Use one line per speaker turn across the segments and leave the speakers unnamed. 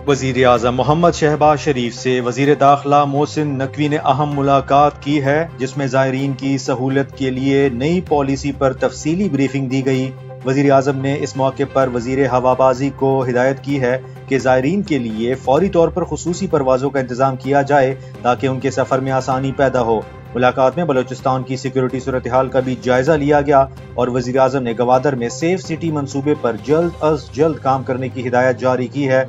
وزیر اعظم محمد شہباز شریف سے وزیر داخلہ محسن نقوی نے اہم ملاقات کی ہے، جس میں زائرین کی سہولت کے لیے نئی پالیسی پر تفصیلی بریفنگ دی گئی۔ وزیر اعظم نے اس موقع پر وزیر ہوابازی کو ہدایت کی ہے کہ زائرین کے لیے فوری طور پر خصوصی پروازوں کا انتظام کیا جائے تاکہ ان کے سفر میں آسانی پیدا ہو۔ ملاقات میں بلوچستان کی سیکیورٹی صورتحال کا بھی جائزہ لیا گیا اور وزیر اعظم نے گوادر میں سیف سٹی منصوبے پر جلد از جلد کام کرنے کی ہدایت جاری کی ہے۔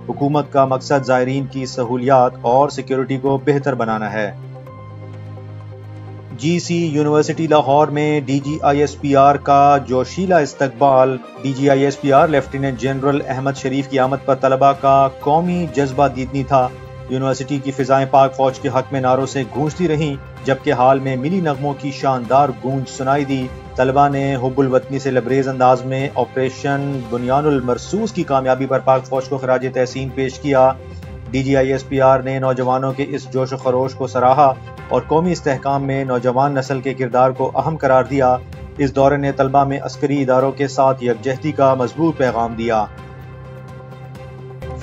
حکومت کا مقصد زائرین کی سہولیات اور سیکیورٹی کو بہتر بنانا ہے۔ جی سی یونیورسٹی لاہور میں D G I S P R کا جوشیلا استقبال۔ D G I S P R lieutenant general Ahmed Sharif کی آمد پر طلباء کا قومی جذبہ دیدنی تھا۔ یونیورسٹی کی فضائیں پاک فوج کے حق میں نعروں سے گونجتی رہیں، جبکہ حال میں ملی نغموں کی شاندار گونج سنائی دی۔ طلباء نے حب الوطنی سے لبریز انداز میں آپریشن بنیان المرصوص کی کامیابی پر پاک فوج کو خراج تحسین پیش کیا۔ D G I S P R نے نوجوانوں کے اس جوش و خروش کو سراہا اور قومی استحکام میں نوجوان نسل کے کردار کو اہم قرار دیا۔ اس دورے نے طلباء میں عسکری اداروں کے ساتھ یکجہتی کا مضبوط پیغام دیا۔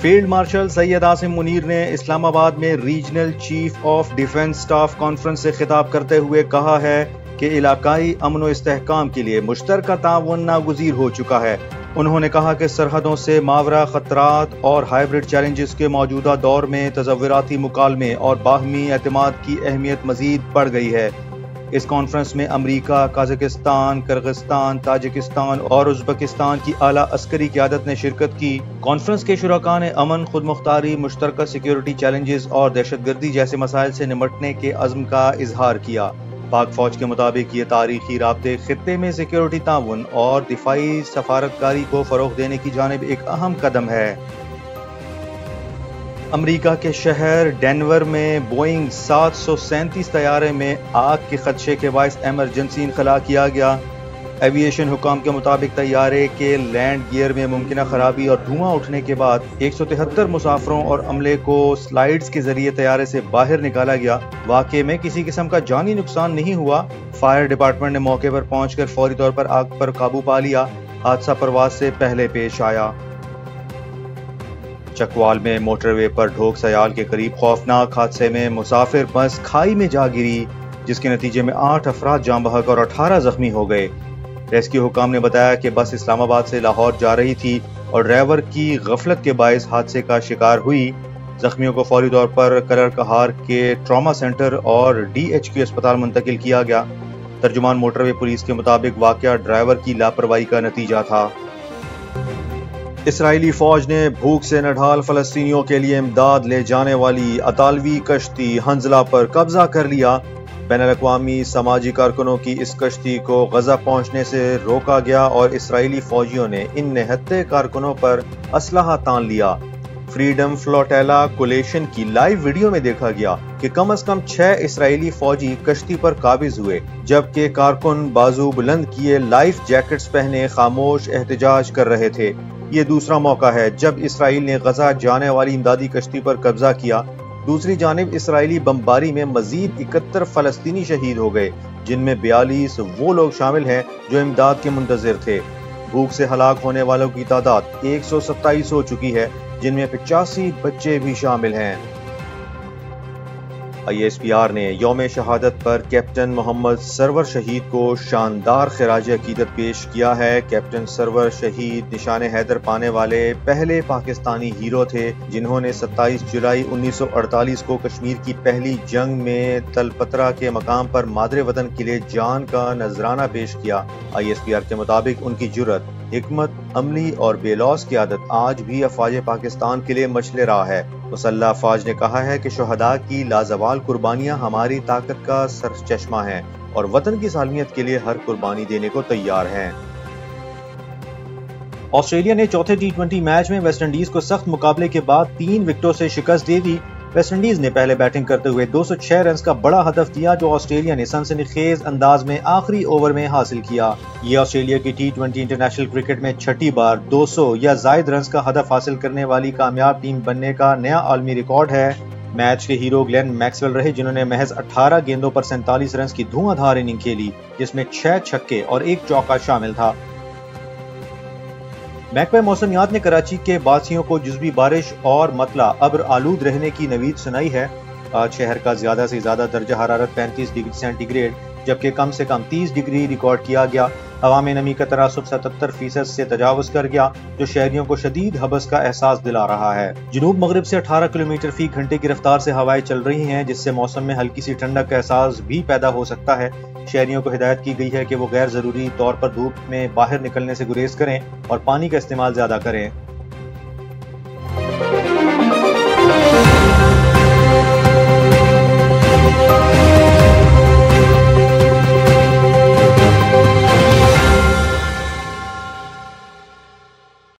فیلڈ مارشل سید عاصم منیر نے اسلام آباد میں regional chief of defence staff conference سے خطاب کرتے ہوئے کہا ہے کہ علاقائی امن و استحکام کے لیے مشترکہ تعاون ناگزیر ہو چکا ہے۔ انہوں نے کہا کہ سرحدوں سے ماورا خطرات اور ہائبرڈ چیلنجز کے موجودہ دور میں تصوراتی مکالمے اور باہمی اعتماد کی اہمیت مزید بڑھ گئی ہے۔ اس کانفرنس میں امریکہ، قازقستان، کرغزستان، تاجکستان اور ازبکستان کی اعلیٰ عسکری قیادت نے شرکت کی۔ کانفرنس کے شرکاء نے امن، خود مختاری، مشترکہ سیکیورٹی چیلنجز اور دہشت گردی جیسے مسائل سے نمٹنے کے عزم کا اظہار کیا۔ پاک فوج کے مطابق یہ تاریخی رابطے خطے میں سیکیورٹی تعاون اور دفاعی سفارتکاری کو فروغ دینے کی جانب ایک اہم قدم ہے۔ امریکہ کے شہر ڈینور میں بوئنگ 737 طیارے میں آگ کے خدشے کے باعث ایمرجنسی انخلا کیا گیا۔ ایوییشن حکام کے مطابق طیارے کے لینڈ گیئر میں ممکنہ خرابی اور دھواں اٹھنے کے بعد 173 مسافروں اور عملے کو سلائیڈز کے ذریعے طیارے سے باہر نکالا گیا۔ واقعے میں کسی قسم کا جانی نقصان نہیں ہوا۔ فائر ڈپارٹمنٹ نے موقع پر پہنچ کر فوری طور پر آگ پر قابو پا لیا۔ حادثہ پرواز سے پہلے پیش آیا۔ چکوال میں موٹر وے پر ڈھوک سیال کے قریب خوفناک حادثے میں مسافر بس کھائی میں جا گری، جس کے نتیجے میں 8 افراد جاں بحق اور 18 زخمی ہو گئے۔ ریسکیو حکام نے بتایا کہ بس اسلام آباد سے لاہور جا رہی تھی اور ڈرائیور کی غفلت کے باعث حادثے کا شکار ہوئی۔ زخمیوں کو فوری طور پر کرر کہار کے ٹراما سینٹر اور ڈی ایچ کیو اسپتال منتقل کیا گیا۔ ترجمان موٹر وے پولیس کے مطابق واقعہ ڈرائیور کی لاپرواہی کا نتیجہ تھا۔ اسرائیلی فوج نے بھوک سے نڈھال فلسطینیوں کے لیے امداد لے جانے والی اطالوی کشتی حنظلہ پر قبضہ کر لیا۔ بین الاقوامی سماجی کارکنوں کی اس کشتی کو غزہ پہنچنے سے روکا گیا اور اسرائیلی فوجیوں نے ان نہتے کارکنوں پر اسلحہ تان لیا۔ فریڈم فلوٹیلا کولیشن کی لائیو ویڈیو میں دیکھا گیا کہ کم از کم 6 اسرائیلی فوجی کشتی پر قابض ہوئے، جبکہ کارکن بازو بلند کیے لائف جیکٹس پہنے خاموش احتجاج کر رہے تھے۔ یہ دوسرا موقع ہے جب اسرائیل نے غزہ جانے والی امدادی کشتی پر قبضہ کیا۔ دوسری جانب اسرائیلی بمباری میں مزید 71 فلسطینی شہید ہو گئے، جن میں 42 وہ لوگ شامل ہیں جو امداد کے منتظر تھے۔ بھوک سے ہلاک ہونے والوں کی تعداد 127 ہو چکی ہے، جن میں 85 بچے بھی شامل ہیں۔ آئی ایس پی آر نے یوم شہادت پر کیپٹن محمد سرور شہید کو شاندار خراج عقیدت پیش کیا ہے۔ کیپٹن سرور شہید نشان حیدر پانے والے پہلے پاکستانی ہیرو تھے، جنہوں نے 27 جولائی 1948 کو کشمیر کی پہلی جنگ میں تلپترا کے مقام پر مادر وطن کے لیے جان کا نذرانہ پیش کیا۔ آئی ایس پی آر کے مطابق ان کی جرأت، حکمت عملی اور بے لوث قیادت آج بھی افواج پاکستان کے لیے مشعل راہ ہے۔ مسلح افواج نے کہا ہے کہ شہداء کی لازوال قربانیاں ہماری طاقت کا سرچشمہ ہیں اور وطن کی سالمیت کے لیے ہر قربانی دینے کو تیار ہیں۔ آسٹریلیا نے چوتھے T20 میچ میں ویسٹ انڈیز کو سخت مقابلے کے بعد 3 وکٹوں سے شکست دے دی۔ ویسٹ انڈیز نے پہلے بیٹنگ کرتے ہوئے 206 رنز کا بڑا ہدف دیا، جو آسٹریلیا نے سنسنی خیز انداز میں آخری اوور میں حاصل کیا۔ یہ آسٹریلیا کی T20 انٹرنیشنل کرکٹ میں چھٹی بار 200 یا زائد رنز کا ہدف حاصل کرنے والی کامیاب ٹیم بننے کا نیا عالمی ریکارڈ ہے۔ میچ کے ہیرو گلین میکسویل رہے، جنہوں نے محض 18 گیندوں پر 47 رنز کی دھواں دھار اننگ کھیلی، جس میں 6 چھکے اور 1 چوکا شامل تھا۔ محکمہ موسمیات نے کراچی کے باسیوں کو جزوی بارش اور مطلع ابر آلود رہنے کی نوید سنائی ہے۔ آج شہر کا زیادہ سے زیادہ درجہ حرارت 35 ڈگری سینٹی گریڈ جبکہ کم سے کم 30 ڈگری ریکارڈ کیا گیا۔ ہوا میں نمی کا تناسب 77% سے تجاوز کر گیا جو شہریوں کو شدید حبس کا احساس دلا رہا ہے۔ جنوب مغرب سے 18 کلومیٹر فی گھنٹے کی رفتار سے ہوائیں چل رہی ہیں جس سے موسم میں ہلکی سی ٹھنڈک کا احساس بھی پیدا ہو سکتا ہے۔ شہریوں کو ہدایت کی گئی ہے کہ وہ غیر ضروری طور پر دھوپ میں باہر نکلنے سے گریز کریں اور پانی کا استعمال زیادہ کریں۔